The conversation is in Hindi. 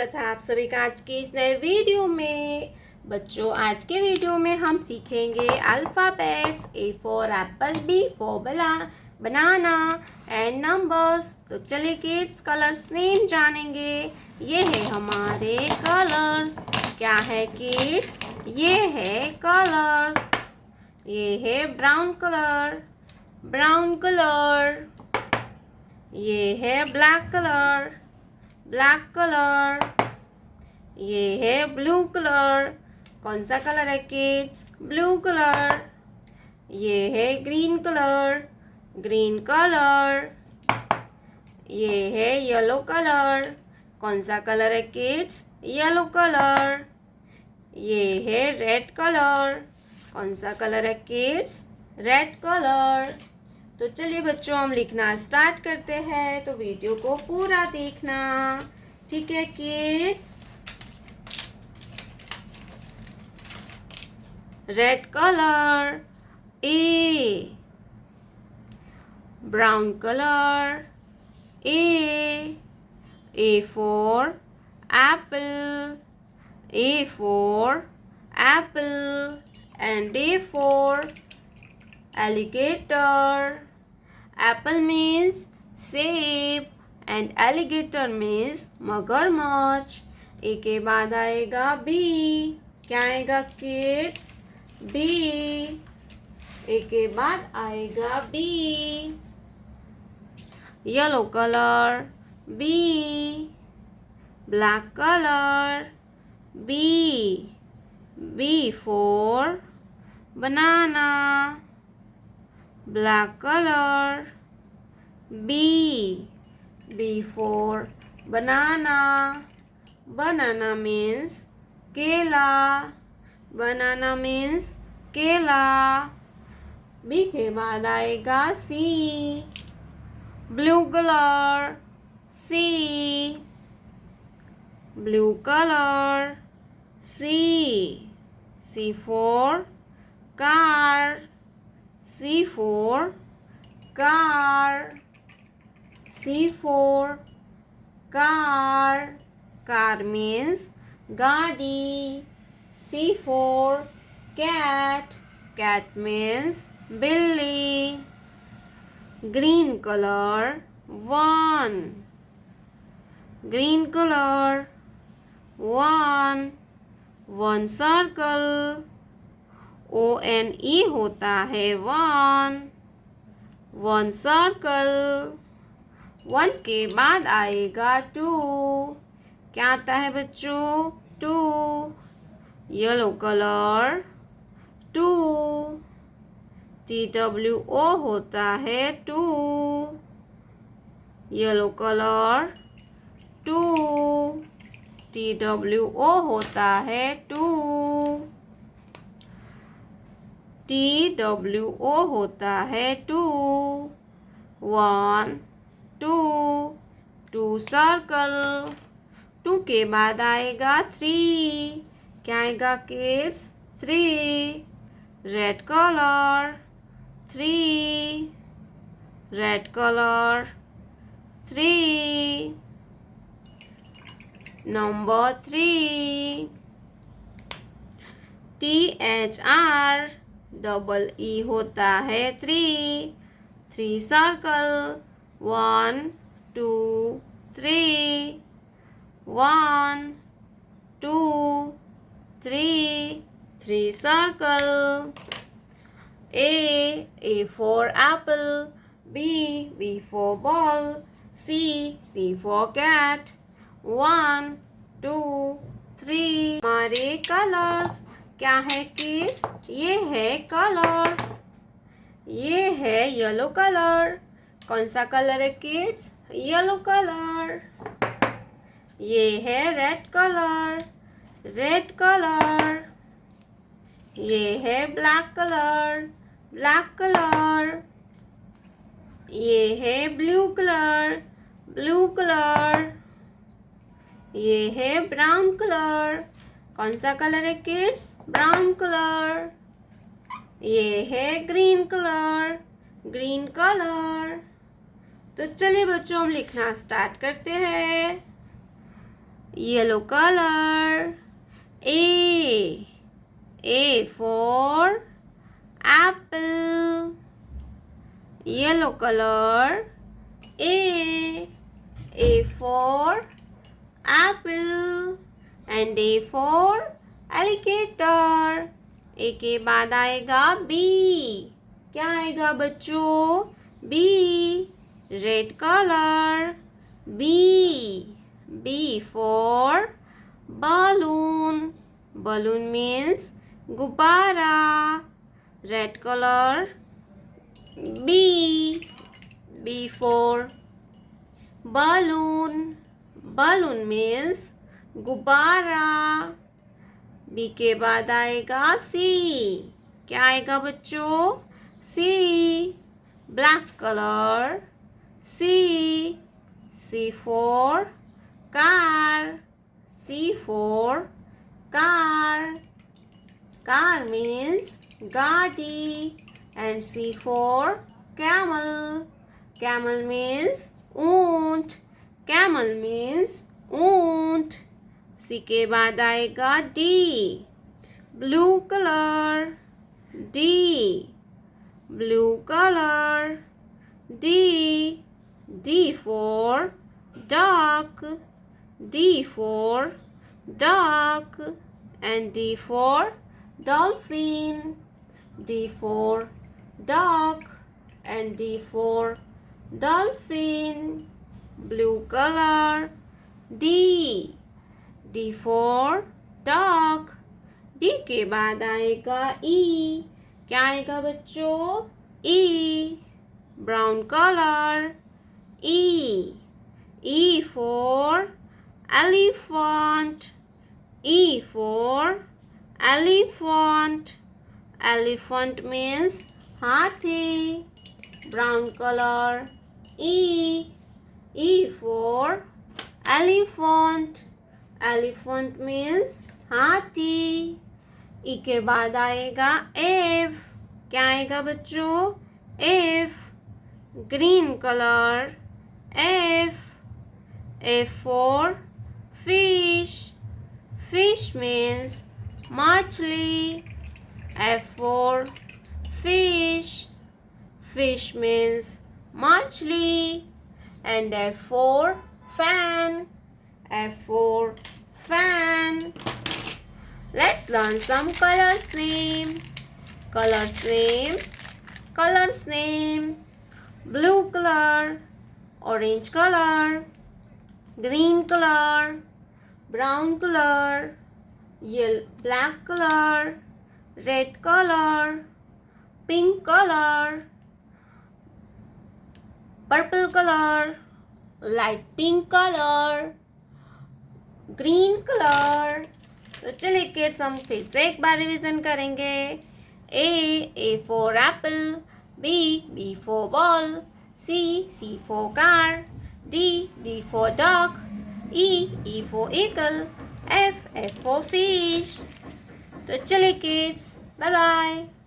स्वागत है आप सभी का आज के इस नए वीडियो में। बच्चों, आज के वीडियो में हम सीखेंगे alphabets. A for apple, B for banana and numbers. तो चलिए किड्स कलर्स नेम जानेंगे। ये है हमारे कलर्स। क्या है किड्स? ये है कलर्स। ये है ब्राउन कलर, ब्राउन कलर। ये है ब्लैक कलर, ब्लैक कलर। ये है ब्लू कलर। कौन सा कलर है किड्स? Blue colour. ये है ग्रीन कलर, ग्रीन कलर। ये है येलो कलर। कौन सा कलर है किड्स? Yellow colour. ये है रेड कलर। कौन सा कलर है किड्स? Red colour. तो चलिए बच्चों, हम लिखना स्टार्ट करते हैं। तो वीडियो को पूरा देखना, ठीक है kids? Red colour A, brown colour A for Apple, A for Apple and A for alligator. Apple means सेब and alligator means मगरमच्छ। ए के बाद आएगा बी। क्या आएगा किड्स? बी। ए के बाद आएगा B. Yellow colour B, black colour B, B for banana, black color B for banana. Banana means केला, banana means केला। B के बाद आएगा C, blue color C, blue color C for car, C for car, C for car. Car means गाड़ी। C for cat, cat means बिल्ली। Green color 1, green color 1, one circle। ONE होता है वन सर्कल। 1 के बाद आएगा 2। क्या आता है बच्चों? 2। येलो कलर 2, TWO होता है 2। येलो कलर 2, TWO होता है 2। TWO होता है 2। 1 2 सर्कल। 2 के बाद आएगा 3। क्या आएगा kids? 3। Red colour 3, red colour 3। Number 3 THR double E होता है 3 circle. 1 2 3, 1 2 3 circle. A for apple, B for ball, C for cat। 1 2 3 हमारे कलर्स। क्या है किड्स? ये है कलर्स। ये है येलो कलर। कौन सा कलर है किड्स? Yellow colour. ये है रेड कलर, रेड कलर। ये है ब्लैक कलर, ब्लैक कलर। ये है ब्लू कलर, ब्लू कलर। ये है ब्राउन कलर। कौन सा कलर है किड्स? Brown colour. ये है ग्रीन कलर, ग्रीन कलर। तो चलिए बच्चों, हम लिखना स्टार्ट करते हैं। yellow color. A for apple, yellow color. A for apple and A for alligator. A के बाद आएगा B. क्या आएगा बच्चों? B, red color. B for balloon. Balloon means गुब्बारा. Red color. B for balloon. Balloon means गुब्बारा. B के बाद आएगा C. क्या आएगा बच्चों? C, black color. C for car. C for car. Car means गाड़ी. And C for camel. Camel means ऊंट. Camel means ऊंट. C के बाद आएगा D, blue color. Blue color. D for duck. D for duck and D for dolphin. D for duck and D for dolphin. Blue color. D for duck. D के बाद आएगा E. क्या आएगा बच्चों? E, brown color. E for elephant. E for elephant. Elephant means हाथी. Brown color. E for elephant. Elephant means हाथी. E के बाद आएगा F. क्या आएगा बच्चों? F, green color. F for fish. Fish means मछली. F for fish. Fish means मछली. And F for fan. F for fan. Let's learn some colors name. Colors name. Blue color, orange color, green color, brown color, black color, red color, pink color, purple color, light pink color, green color. तो चलिए किड्स हम फिर से एक बार रिवीजन करेंगे. A for apple. B for ball. C for car. D for dog. E for eagle. F for fish. तो चलिए किड्स, बाय बाय.